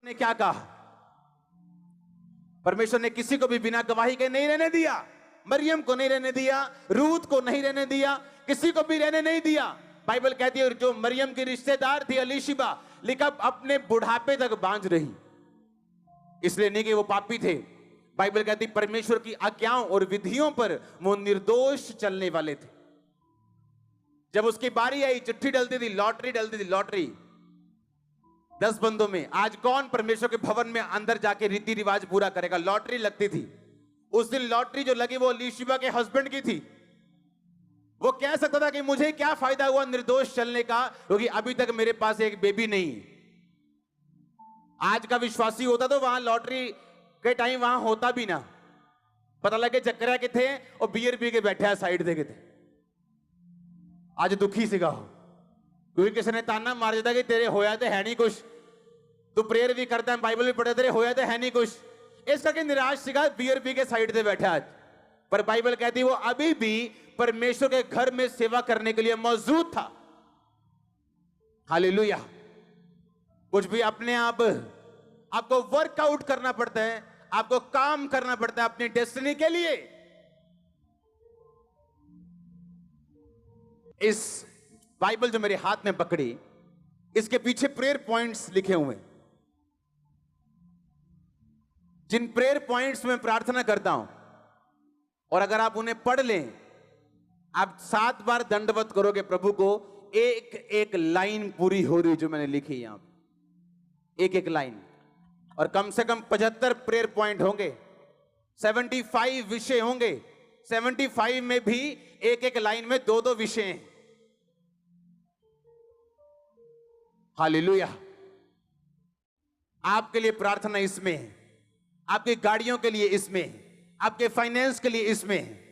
ने क्या कहा? परमेश्वर ने किसी को भी बिना गवाही के नहीं रहने दिया। मरियम को नहीं रहने दिया, रूत को नहीं रहने दिया, किसी को भी रहने नहीं दिया। बाइबल कहती है जो मरियम की रिश्तेदार थी एलीशिबा, लिखा अपने बुढ़ापे तक बांझ रही। इसलिए नहीं कि वो पापी थे, बाइबल कहती परमेश्वर की आज्ञाओं और विधियों पर वो निर्दोष चलने वाले थे। जब उसकी बारी आई, चिट्ठी डलती थी, लॉटरी डलती थी, लॉटरी 10 बंदों में। आज कौन परमेश्वर के भवन में अंदर जाके रीति रिवाज पूरा करेगा? लॉटरी लगती थी। उस दिन लॉटरी जो लगी वो एलीशिबा के हस्बैंड की थी। वो कह सकता था कि मुझे क्या फायदा हुआ निर्दोष चलने का, क्योंकि अभी तक मेरे पास एक बेबी नहीं। आज का विश्वासी होता तो वहां लॉटरी के टाइम वहां होता भी ना, पता लगे चक्कर के थे और बियर पी के बैठे साइड देखे थे। आज दुखी सिगा हो, क्योंकि किसी ने ताना मार देता कि तेरे होया तो है नहीं कुछ, तू प्रेयर भी करता है, बाइबल भी पढ़े, तेरे होया तो है नहीं कुछ, इस करके निराश सिगा बियर पी के साइड से बैठा आज। पर बाइबल कहती वो अभी भी परमेश्वर के घर में सेवा करने के लिए मौजूद था। हालेलुया। कुछ भी अपने आप आपको वर्कआउट करना पड़ता है, आपको काम करना पड़ता है अपनी डेस्टिनी के लिए। इस बाइबल जो मेरे हाथ में पकड़ी, इसके पीछे प्रेयर पॉइंट्स लिखे हुए हैं। जिन प्रेयर पॉइंट्स में प्रार्थना करता हूं, और अगर आप उन्हें पढ़ लें, आप 7 बार दंडवत करोगे प्रभु को, एक एक लाइन पूरी हो रही जो मैंने लिखी यहां पे, एक एक लाइन। और कम से कम 75 प्रेयर पॉइंट होंगे, 75 विषय होंगे। 75 में भी एक एक लाइन में 2-2 विषय हैं। हालेलुया। आपके लिए प्रार्थना इसमें है, आपकी गाड़ियों के लिए इसमें है, आपके फाइनेंस के लिए इसमें है,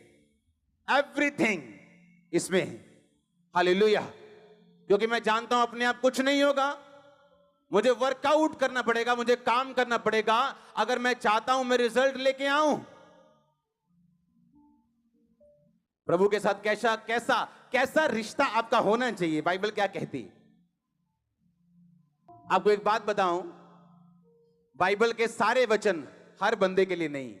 एवरीथिंग इसमें है। हालेलुया। क्योंकि मैं जानता हूं अपने आप कुछ नहीं होगा, मुझे वर्कआउट करना पड़ेगा, मुझे काम करना पड़ेगा, अगर मैं चाहता हूं मैं रिजल्ट लेके आऊं। प्रभु के साथ कैसा कैसा कैसा रिश्ता आपका होना चाहिए, बाइबल क्या कहती है? आपको एक बात बताऊं, बाइबल के सारे वचन हर बंदे के लिए नहीं।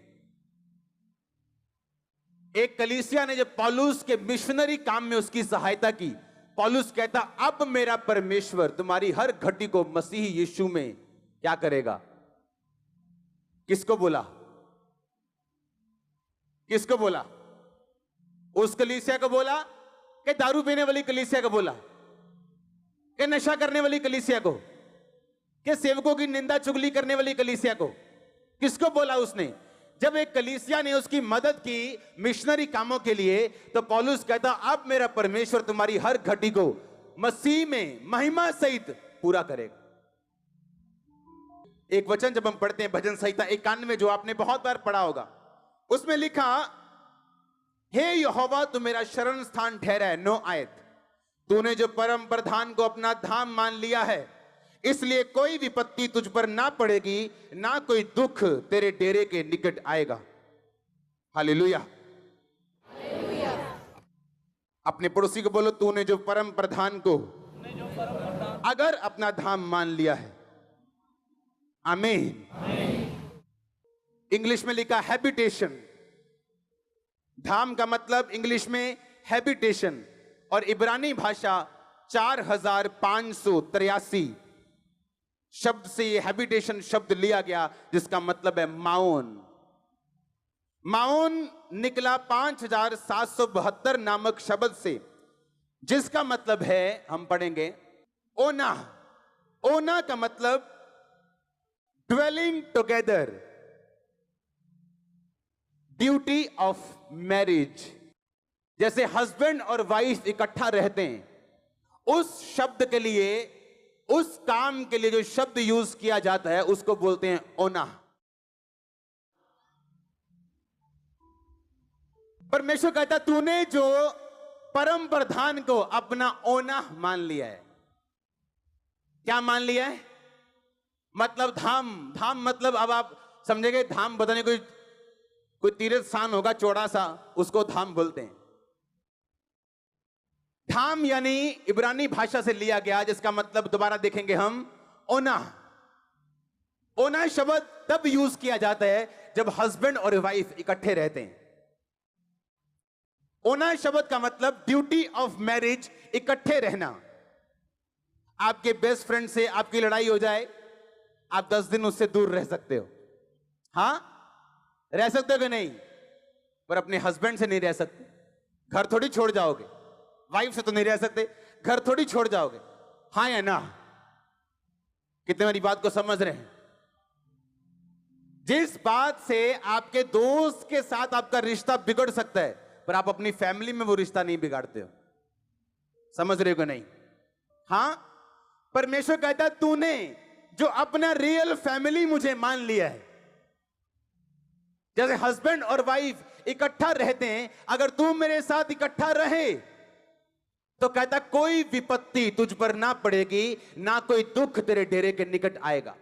एक कलीसिया ने जब पौलुस के मिशनरी काम में उसकी सहायता की, पौलुस कहता अब मेरा परमेश्वर तुम्हारी हर घटी को मसीह यीशु में क्या करेगा? किसको बोला? किसको बोला? उस कलीसिया को बोला कि दारू पीने वाली कलीसिया को बोला, कि नशा करने वाली कलीसिया को, कि सेवकों की निंदा चुगली करने वाली कलीसिया को? किसको बोला उसने? जब एक कलीसिया ने उसकी मदद की मिशनरी कामों के लिए, तो पौलुस कहता अब मेरा परमेश्वर तुम्हारी हर घटी को मसीह में महिमा सहित पूरा करेगा। एक वचन जब हम पढ़ते हैं भजन संहिता 91, जो आपने बहुत बार पढ़ा होगा, उसमें लिखा हे यहोवा तू मेरा शरण स्थान ठहरा है। 9 आयत, तूने जो परम प्रधान को अपना धाम मान लिया है, इसलिए कोई विपत्ति तुझ पर ना पड़ेगी, ना कोई दुख तेरे डेरे के निकट आएगा। हालेलुया। अपने पड़ोसी को बोलो तूने जो परम प्रधान को अगर अपना धाम मान लिया है। आमीन। इंग्लिश में लिखा हैबिटेशन। धाम का मतलब इंग्लिश में हैबिटेशन, और इब्रानी भाषा 4583 शब्द से ये हैबिटेशन शब्द लिया गया, जिसका मतलब है माओन। माओन निकला 5772 नामक शब्द से, जिसका मतलब है, हम पढ़ेंगे, ओना। ओना का मतलब dwelling together, duty of marriage. जैसे हस्बैंड और वाइफ इकट्ठा रहते हैं, उस शब्द के लिए, उस काम के लिए जो शब्द यूज किया जाता है उसको बोलते हैं ओना। परमेश्वर कहता तूने जो परम प्रधान को अपना ओना मान लिया है। क्या मान लिया है? मतलब धाम। धाम मतलब अब आप समझेंगे, धाम बताने कोई तीर्थ स्थान होगा चौड़ा सा, उसको धाम बोलते हैं। धाम यानी इब्रानी भाषा से लिया गया, जिसका मतलब दोबारा देखेंगे हम ओना। ओना शब्द तब यूज किया जाता है जब हस्बैंड और वाइफ इकट्ठे रहते हैं। ओना शब्द का मतलब ड्यूटी ऑफ मैरिज, इकट्ठे रहना। आपके बेस्ट फ्रेंड से आपकी लड़ाई हो जाए, आप 10 दिन उससे दूर रह सकते हो, हां रह सकते हो कि नहीं, पर अपने हस्बैंड से नहीं रह सकते। घर थोड़ी छोड़ जाओगे, वाइफ से तो नहीं रह सकते, घर थोड़ी छोड़ जाओगे, हां या ना? कितने मेरी बात को समझ रहे हैं? जिस बात से आपके दोस्त के साथ आपका रिश्ता बिगड़ सकता है, पर आप अपनी फैमिली में वो रिश्ता नहीं बिगाड़ते हो। समझ रहे हो कि नहीं? हां, परमेश्वर कहता है तूने जो अपना रियल फैमिली मुझे मान लिया है, जैसे हस्बैंड और वाइफ इकट्ठा रहते हैं, अगर तू मेरे साथ इकट्ठा रहे तो कहता कोई विपत्ति तुझ पर ना पड़ेगी, ना कोई दुख तेरे डेरे के निकट आएगा।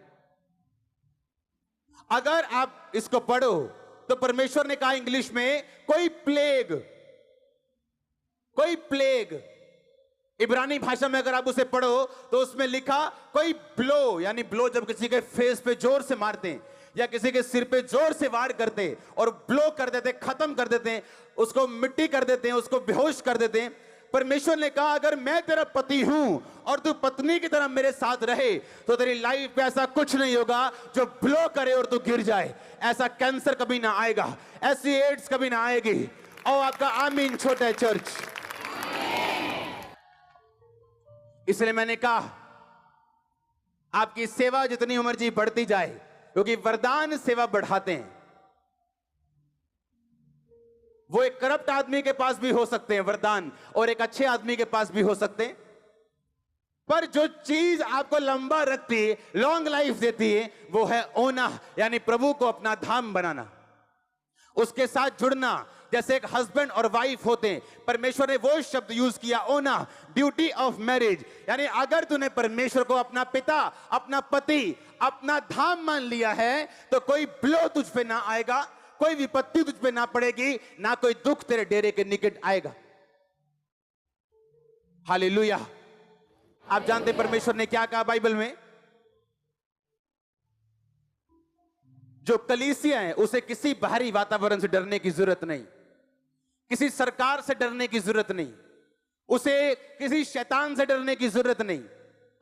अगर आप इसको पढ़ो तो परमेश्वर ने कहा इंग्लिश में कोई प्लेग, इब्रानी भाषा में अगर आप उसे पढ़ो तो उसमें लिखा कोई ब्लो, यानी ब्लो जब किसी के फेस पे जोर से मारते हैं या किसी के सिर पे जोर से वार करते और ब्लो कर देते, खत्म कर देते हैं, उसको मिट्टी कर देते हैं, उसको बेहोश कर देते हैं। परमेश्वर ने कहा अगर मैं तेरा पति हूं और तू पत्नी की तरह मेरे साथ रहे तो तेरी लाइफ पे ऐसा कुछ नहीं होगा जो ब्लो करे और तू गिर जाए। ऐसा कैंसर कभी ना आएगा, ऐसी एड्स कभी ना आएगी। और आपका आमीन छोटा चर्च। इसलिए मैंने कहा आपकी सेवा जितनी उम्र जी बढ़ती जाए, क्योंकि वरदान सेवा बढ़ाते हैं। वो एक करप्ट आदमी के पास भी हो सकते हैं वरदान, और एक अच्छे आदमी के पास भी हो सकते हैं, पर जो चीज आपको लंबा रखती है, लॉन्ग लाइफ देती है, वो है ओना, यानी प्रभु को अपना धाम बनाना, उसके साथ जुड़ना। जैसे एक हस्बैंड और वाइफ होते हैं, परमेश्वर ने वो शब्द यूज किया ओना, ड्यूटी ऑफ मैरिज, यानी अगर तूने परमेश्वर को अपना पिता, अपना पति, अपना धाम मान लिया है तो कोई ब्लो तुझ पे ना आएगा, कोई विपत्ति तुझ पे ना पड़ेगी, ना कोई दुख तेरे डेरे के निकट आएगा। हालेलुया। आप जानते हैं परमेश्वर ने क्या कहा बाइबल में? जो कलीसिया है उसे किसी बाहरी वातावरण से डरने की जरूरत नहीं, किसी सरकार से डरने की जरूरत नहीं, उसे किसी शैतान से डरने की जरूरत नहीं।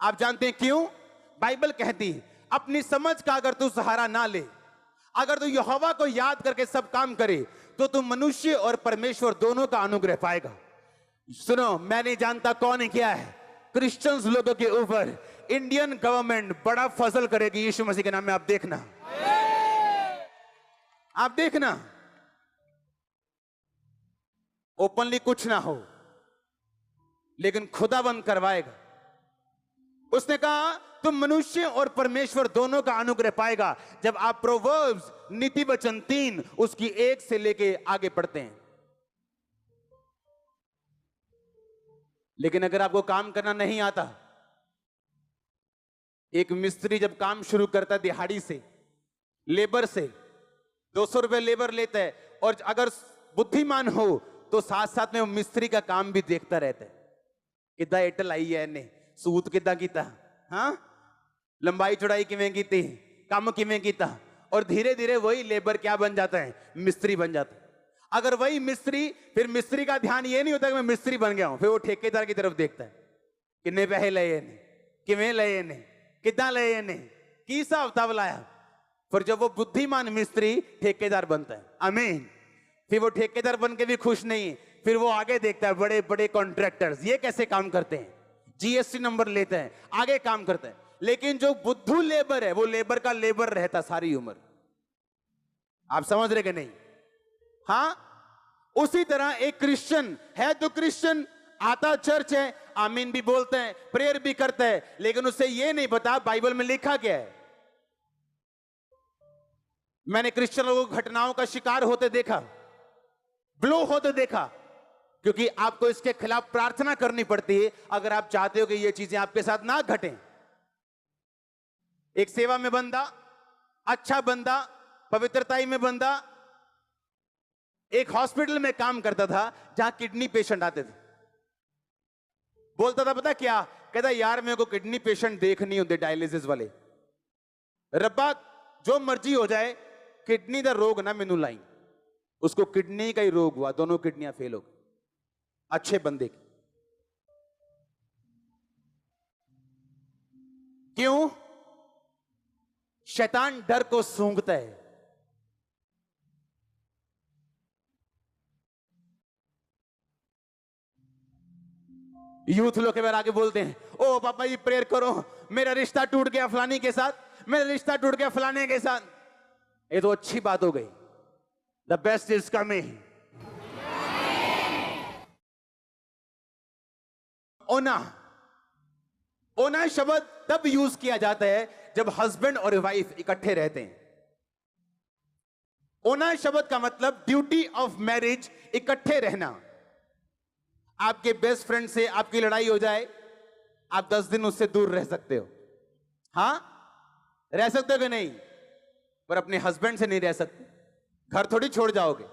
आप जानते हैं क्यों? बाइबल कहती है अपनी समझ का अगर तू सहारा ना ले, अगर तू यहोवा को याद करके सब काम करे, तो तू मनुष्य और परमेश्वर दोनों का अनुग्रह पाएगा। सुनो, मैं नहीं जानता कौन है क्या है, क्रिश्चियंस लोगों के ऊपर इंडियन गवर्नमेंट बड़ा फजल करेगी यीशु मसीह के नाम में। आप देखना, आप देखना, ओपनली कुछ ना हो लेकिन खुदाबंद करवाएगा। उसने कहा तुम मनुष्य और परमेश्वर दोनों का अनुग्रह पाएगा जब आप प्रोवर्ब्स नीति वचन 3 उसकी 1 से लेके आगे पढ़ते हैं। लेकिन अगर आपको काम करना नहीं आता, एक मिस्त्री जब काम शुरू करता है दिहाड़ी से, लेबर से 200 रुपए लेबर लेता है, और अगर बुद्धिमान हो तो साथ साथ में वो मिस्त्री का काम भी देखता रहता है, कितना एटल आई है ने, सूत कितना कीता, हाँ लंबाई चौड़ाई किवें कीती, काम किवें कीता, और धीरे धीरे वही लेबर क्या बन जाता है? मिस्त्री बन जाता है। अगर वही मिस्त्री, फिर मिस्त्री का ध्यान ये नहीं होता कि मैं मिस्त्री बन गया हूं, फिर वो ठेकेदार की तरफ देखता है, कितने पैसे लए ने, किवें लए ने, कितना लए ने, की हिसाब किताब लाया। फिर जब वो बुद्धिमान मिस्त्री ठेकेदार बनता है, आमीन, फिर वो ठेकेदार बन के भी खुश नहीं, फिर वो आगे देखता है बड़े बड़े कॉन्ट्रैक्टर्स ये कैसे काम करते हैं, जीएसटी नंबर लेते हैं, आगे काम करते हैं। लेकिन जो बुद्धू लेबर है वो लेबर का लेबर रहता सारी उम्र। आप समझ रहे कि नहीं? हाँ, उसी तरह एक क्रिश्चियन है तो क्रिश्चियन आता चर्च है, आमीन भी बोलते हैं, प्रेयर भी करता है, लेकिन उसे ये नहीं पता बाइबल में लिखा क्या है। मैंने क्रिश्चियन लोगों को घटनाओं का शिकार होते देखा, ब्लो होते देखा, क्योंकि आपको इसके खिलाफ प्रार्थना करनी पड़ती है अगर आप चाहते हो कि ये चीजें आपके साथ ना घटें। एक सेवा में बंदा, अच्छा बंदा, पवित्रताई में बंदा एक हॉस्पिटल में काम करता था जहां किडनी पेशेंट आते थे। बोलता था पता क्या, कहता यार मेरे को किडनी पेशेंट देख नहीं होते डायलिसिस वाले। रब्बा जो मर्जी हो जाए, किडनी दा रोग ना मैनू लाई। उसको किडनी का ही रोग हुआ, दोनों किडनियां फेल हो गई अच्छे बंदे की। क्यों? शैतान डर को सूंघता है। यूथ लोग के बारे आगे बोलते हैं, ओ पापा जी प्रेयर करो, मेरा रिश्ता टूट गया फलानी के साथ, मेरा रिश्ता टूट गया फलाने के साथ। ये तो अच्छी बात हो गई। The best is coming. ओना, ओना शब्द तब यूज किया जाता है जब हस्बैंड और वाइफ इकट्ठे रहते हैं। ओना शब्द का मतलब ड्यूटी ऑफ मैरिज, इकट्ठे रहना। आपके बेस्ट फ्रेंड से आपकी लड़ाई हो जाए, आप 10 दिन उससे दूर रह सकते हो। हां, रह सकते हो कि नहीं? पर अपने हस्बैंड से नहीं रह सकते। घर थोड़ी छोड़ जाओगे।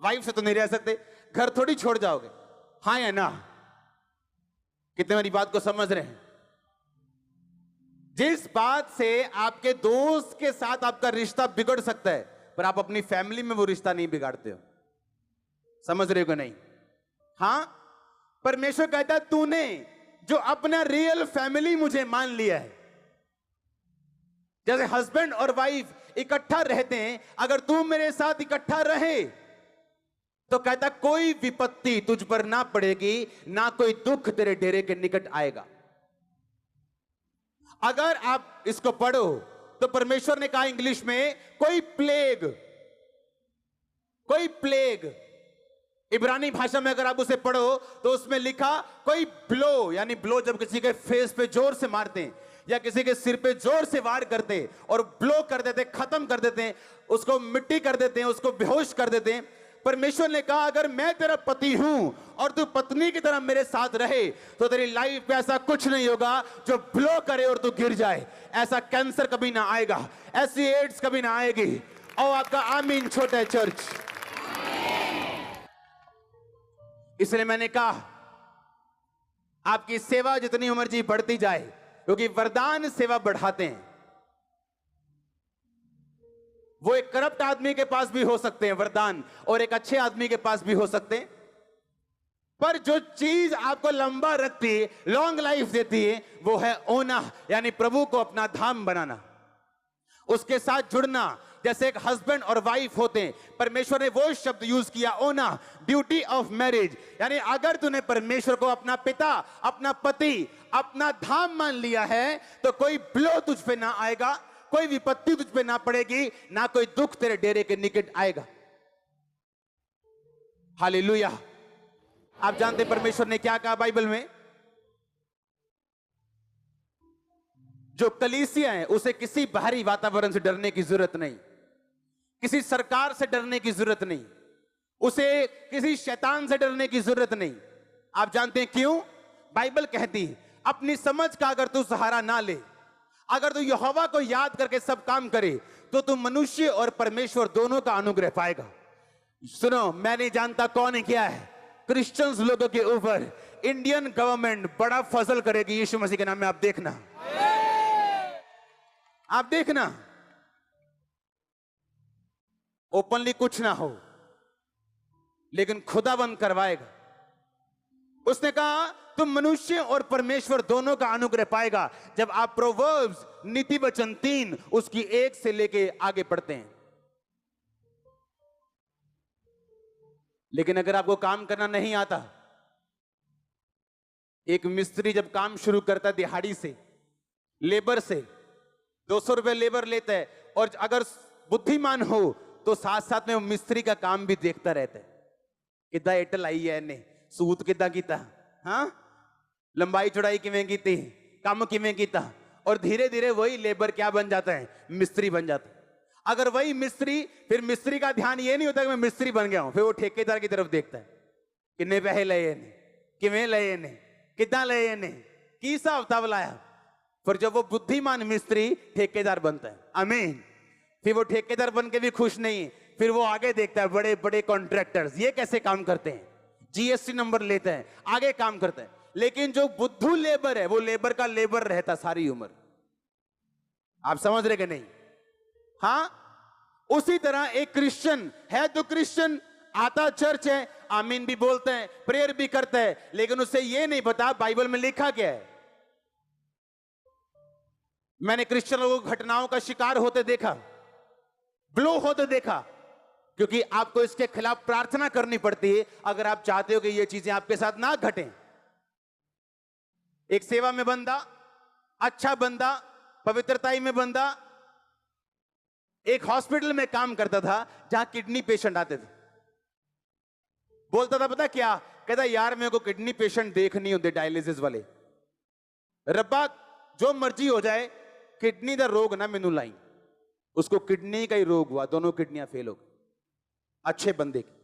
वाइफ से तो नहीं रह सकते, घर थोड़ी छोड़ जाओगे। हाँ या ना? कितने मेरी बात को समझ रहे हैं? जिस बात से आपके दोस्त के साथ आपका रिश्ता बिगड़ सकता है, पर आप अपनी फैमिली में वो रिश्ता नहीं बिगाड़ते हो। समझ रहे हो कि नहीं? हां, परमेश्वर कहता है तूने जो अपना रियल फैमिली मुझे मान लिया है। जैसे हस्बैंड और वाइफ इकट्ठा रहते हैं, अगर तू मेरे साथ इकट्ठा रहे तो कहता कोई विपत्ति तुझ पर ना पड़ेगी, ना कोई दुख तेरे डेरे के निकट आएगा। अगर आप इसको पढ़ो तो परमेश्वर ने कहा इंग्लिश में, कोई प्लेग, इब्रानी भाषा में अगर आप उसे पढ़ो तो उसमें लिखा कोई ब्लो, यानी ब्लो जब किसी के फेस पे जोर से मारते हैं या किसी के सिर पे जोर से वार करते और ब्लो कर देते, खत्म कर देते हैं, उसको मिट्टी कर देते हैं, उसको बेहोश कर देते हैं। परमेश्वर ने कहा अगर मैं तेरा पति हूं और तू पत्नी की तरह मेरे साथ रहे तो तेरी लाइफ पे ऐसा कुछ नहीं होगा जो ब्लो करे और तू गिर जाए। ऐसा कैंसर कभी ना आएगा, ऐसी एड्स कभी ना आएगी। और आपका आमीन छोटा है चर्च। इसलिए मैंने कहा आपकी सेवा जितनी उम्र जी बढ़ती जाए, क्योंकि वरदान सेवा बढ़ाते हैं। वो एक करप्ट आदमी के पास भी हो सकते हैं वरदान, और एक अच्छे आदमी के पास भी हो सकते हैं, पर जो चीज आपको लंबा रखती है, लॉन्ग लाइफ देती है, वो है ओना, यानी प्रभु को अपना धाम बनाना, उसके साथ जुड़ना। जैसे एक हस्बैंड और वाइफ होते हैं, परमेश्वर ने वो शब्द यूज किया ओना, ड्यूटी ऑफ मैरिज। यानी अगर तूने परमेश्वर को अपना पिता, अपना पति, अपना धाम मान लिया है तो कोई ब्लो तुझ पे ना आएगा, कोई विपत्ति तुझ पे ना पड़ेगी, ना कोई दुख तेरे डेरे के निकट आएगा। हालेलुया। आप जानते परमेश्वर ने क्या कहा बाइबल में? जो कलीसिया है उसे किसी बाहरी वातावरण से डरने की जरूरत नहीं, किसी सरकार से डरने की जरूरत नहीं, उसे किसी शैतान से डरने की जरूरत नहीं। आप जानते हैं क्यों? बाइबल कहती है अपनी समझ का अगर तू सहारा ना ले, अगर तू यहोवा को याद करके सब काम करे, तो तू मनुष्य और परमेश्वर दोनों का अनुग्रह पाएगा। सुनो, मैं नहीं जानता कौन है क्या है, क्रिश्चियंस लोगों के ऊपर इंडियन गवर्नमेंट बड़ा फजल करेगी यीशु मसीह के नाम में। आप देखना, आप देखना, ओपनली कुछ ना हो लेकिन खुदाबंद करवाएगा। उसने कहा तुम मनुष्य और परमेश्वर दोनों का अनुग्रह पाएगा जब आप प्रोवर्ब्स नीति वचन 3 उसकी 1 से लेके आगे पढ़ते हैं। लेकिन अगर आपको काम करना नहीं आता, एक मिस्त्री जब काम शुरू करता है दिहाड़ी से, लेबर से 200 रुपए लेबर लेता है, और अगर बुद्धिमान हो तो साथ साथ में वो मिस्त्री का काम भी देखता रहता है, किदा एटल आई है ने सूत किदा कीता, हाँ लंबाई चौड़ाई किवें कीती, काम किवें कीता, और धीरे धीरे वही लेबर क्या बन जाता है? मिस्त्री बन जाता है। अगर वही मिस्त्री, फिर मिस्त्री का ध्यान ये नहीं होता कि मैं मिस्त्री बन गया हूं, फिर वो ठेकेदार की तरफ देखता है, किन्ने पैसे लए ने, किवें लए ने, किदा लए ने, की हिसाब किताब लाया। फिर जब वो बुद्धिमान मिस्त्री ठेकेदार बनता है, आमीन, फिर वो ठेकेदार बन के भी खुश नहीं, फिर वो आगे देखता है बड़े बड़े कॉन्ट्रैक्टर्स ये कैसे काम करते हैं, जीएसटी नंबर लेते हैं, आगे काम करते हैं। लेकिन जो बुद्धू लेबर है वो लेबर का लेबर रहता सारी उम्र। आप समझ रहे कि नहीं? हां, उसी तरह एक क्रिश्चियन है तो क्रिश्चियन आता चर्च है, आमीन भी बोलते हैं, प्रेयर भी करते हैं, लेकिन उसे यह नहीं पता बाइबल में लिखा क्या है। मैंने क्रिश्चियन लोगों को घटनाओं का शिकार होते देखा, ब्लो होते देखा, क्योंकि आपको इसके खिलाफ प्रार्थना करनी पड़ती है अगर आप चाहते हो कि ये चीजें आपके साथ ना घटें। एक सेवा में बंदा, अच्छा बंदा, पवित्रताई में बंदा एक हॉस्पिटल में काम करता था जहां किडनी पेशेंट आते थे। बोलता था पता क्या, कहता यार मेरे को किडनी पेशेंट देखनी होते डायलिसिस वाले, रब्बा जो मर्जी हो जाए किडनी का रोग ना मेनू लाई। उसको किडनी का ही रोग हुआ, दोनों किडनियां फेल हो गई, अच्छे बंदे की।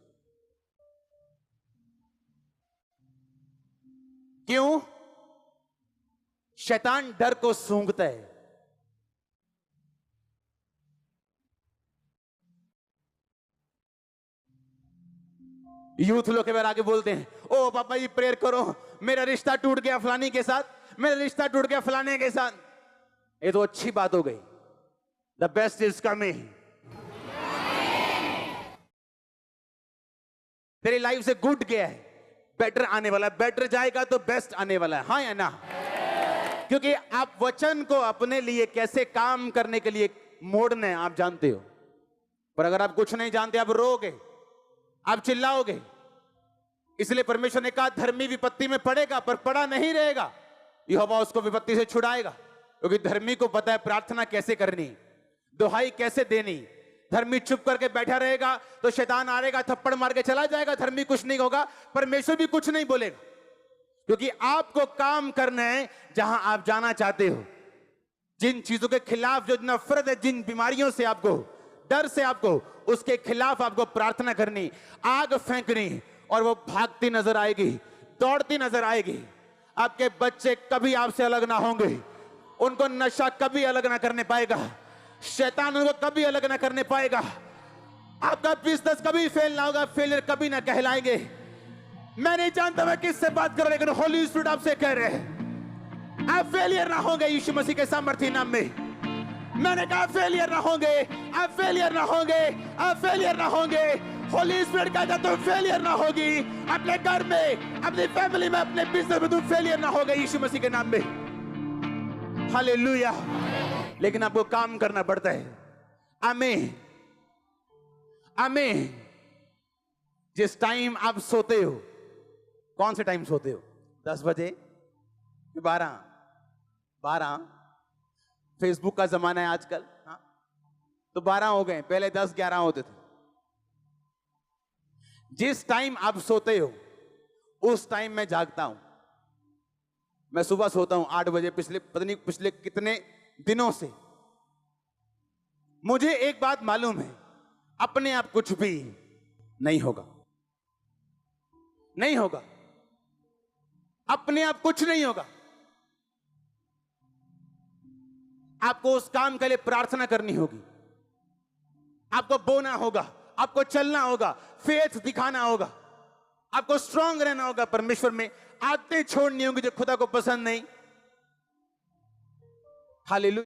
क्यों? शैतान डर को सूंघता है। यूथ लोग के बारे आगे बोलते हैं, ओ पापा जी प्रेयर करो, मेरा रिश्ता टूट गया फलानी के साथ, मेरा रिश्ता टूट गया फलाने के साथ। ये तो अच्छी बात हो गई। The best is coming. तेरी लाइफ से गुड गया है, बेटर आने वाला है, बेटर जाएगा तो बेस्ट आने वाला है। हाँ या ना? क्योंकि आप वचन को अपने लिए कैसे काम करने के लिए मोड़ना है आप जानते हो, पर अगर आप कुछ नहीं जानते आप रोओगे, आप चिल्लाओगे। इसलिए परमेश्वर ने कहा धर्मी विपत्ति में पड़ेगा पर पड़ा नहीं रहेगा, यहोवा उसको विपत्ति से छुड़ाएगा। क्योंकि धर्मी को पता है प्रार्थना कैसे करनी, दुहाई कैसे देनी। धर्मी चुप करके बैठा रहेगा तो शैतान आएगा, थप्पड़ मार के चला जाएगा, धर्मी कुछ नहीं होगा, परमेश्वर भी कुछ नहीं बोलेगा। क्योंकि आपको काम करना है जहां आप जाना चाहते हो। जिन चीजों के खिलाफ जो नफरत है, जिन बीमारियों से आपको डर से आपको, उसके खिलाफ आपको प्रार्थना करनी, आग फेंकनी, और वो भागती नजर आएगी, दौड़ती नजर आएगी। आपके बच्चे कभी आपसे अलग ना होंगे, उनको नशा कभी अलग ना करने पाएगा, शैतान उनको कभी अलग ना करने पाएगा, आपका बिजनेस कभी फेल ना होगा, फेलियर कभी ना कहलाएंगे। मैं नहीं जानता मैं किससे बात कर रहा हूं, लेकिन होली स्पिरिट आपसे कह रहे हैं आप फेलियर ना होंगे यीशु मसीह के सामर्थ्य नाम में। मैंने कहा फेलियर ना होंगे, आप फेलियर ना होंगे, आप फेलियर ना होंगे। होली स्पिरिट कहता तुम फेलियर ना होगी, अपने घर में, अपनी फैमिली में, अपने बिजनेस में तुम फेलियर ना होगे यीशु मसीह के नाम में। हालेलुया। लेकिन आपको काम करना पड़ता है। आमीन, आमीन। जिस टाइम आप सोते हो, कौन से टाइम सोते हो? 10 बजे, 12? फेसबुक का जमाना है आजकल, हाँ? तो 12 हो गए, पहले 10-11 होते थे। जिस टाइम आप सोते हो उस टाइम मैं जागता हूं। मैं सुबह सोता हूं 8 बजे, पिछले कितने दिनों से। मुझे एक बात मालूम है, अपने आप कुछ भी नहीं होगा, नहीं होगा, अपने आप कुछ नहीं होगा। आपको उस काम के लिए प्रार्थना करनी होगी, आपको बोना होगा, आपको चलना होगा, फेथ दिखाना होगा, आपको स्ट्रांग रहना होगा परमेश्वर में। आदतें छोड़नी होंगी जो खुदा को पसंद नहीं। हालेलुया।